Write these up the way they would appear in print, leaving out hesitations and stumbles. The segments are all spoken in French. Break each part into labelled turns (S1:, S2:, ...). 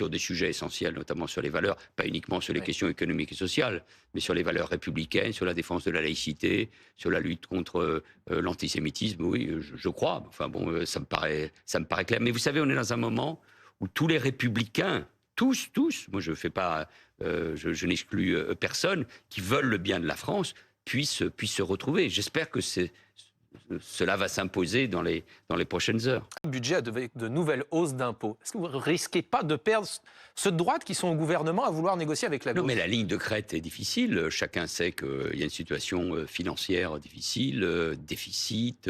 S1: sur des sujets essentiels, notamment sur les valeurs, pas uniquement sur les questions économiques et sociales, mais sur les valeurs républicaines, sur la défense de la laïcité, sur la lutte contre l'antisémitisme, oui, je crois. Enfin bon, ça me paraît clair. Mais vous savez, on est dans un moment où tous les républicains, tous, moi je fais pas, je n'exclus personne, qui veulent le bien de la France, puissent se retrouver. J'espère que cela va s'imposer dans les prochaines heures.
S2: Le budget avec de nouvelles hausses d'impôts. Est-ce que vous ne risquez pas de perdre ceux de droite qui sont au gouvernement à vouloir négocier avec la gauche?
S1: Non, mais la ligne de crête est difficile. Chacun sait qu'il y a une situation financière difficile, déficit,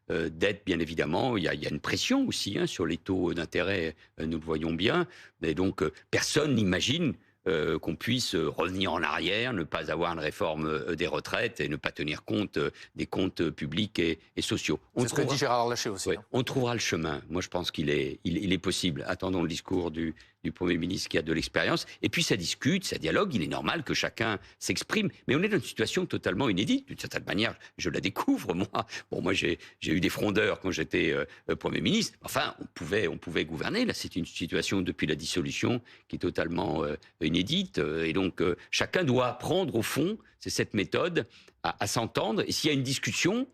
S1: dette, bien évidemment. Il y a une pression aussi sur les taux d'intérêt, nous le voyons bien. Et donc, personne n'imagine qu'on puisse revenir en arrière, ne pas avoir une réforme des retraites et ne pas tenir compte des comptes publics et sociaux.
S2: C'est ce que dit Gérard Larcher aussi.
S1: Ouais, on trouvera le chemin. Moi, je pense qu'il est possible. Attendons le discours du Premier ministre qui a de l'expérience. Et puis, ça discute, ça dialogue. Il est normal que chacun s'exprime. Mais on est dans une situation totalement inédite. D'une certaine manière, je la découvre, moi. Bon, moi, j'ai eu des frondeurs quand j'étais Premier ministre. Enfin, on pouvait gouverner. Là, c'est une situation depuis la dissolution qui est totalement inédite. Et donc, chacun doit apprendre, au fond, c'est cette méthode, à s'entendre. Et s'il y a une discussion,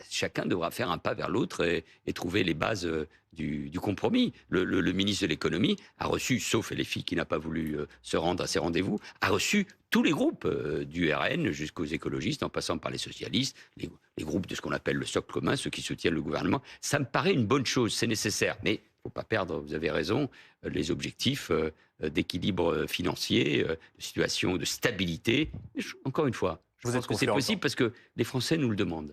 S1: chacun devra faire un pas vers l'autre et trouver les bases du compromis. Le ministre de l'économie a reçu, sauf LFI qui n'a pas voulu se rendre à ces rendez-vous, a reçu tous les groupes, du RN jusqu'aux écologistes, en passant par les socialistes, les groupes de ce qu'on appelle le socle commun, ceux qui soutiennent le gouvernement. Ça me paraît une bonne chose, c'est nécessaire. Mais il ne faut pas perdre, vous avez raison, les objectifs d'équilibre financier, de situation de stabilité. Encore une fois, je pense que c'est possible parce que les Français nous le demandent.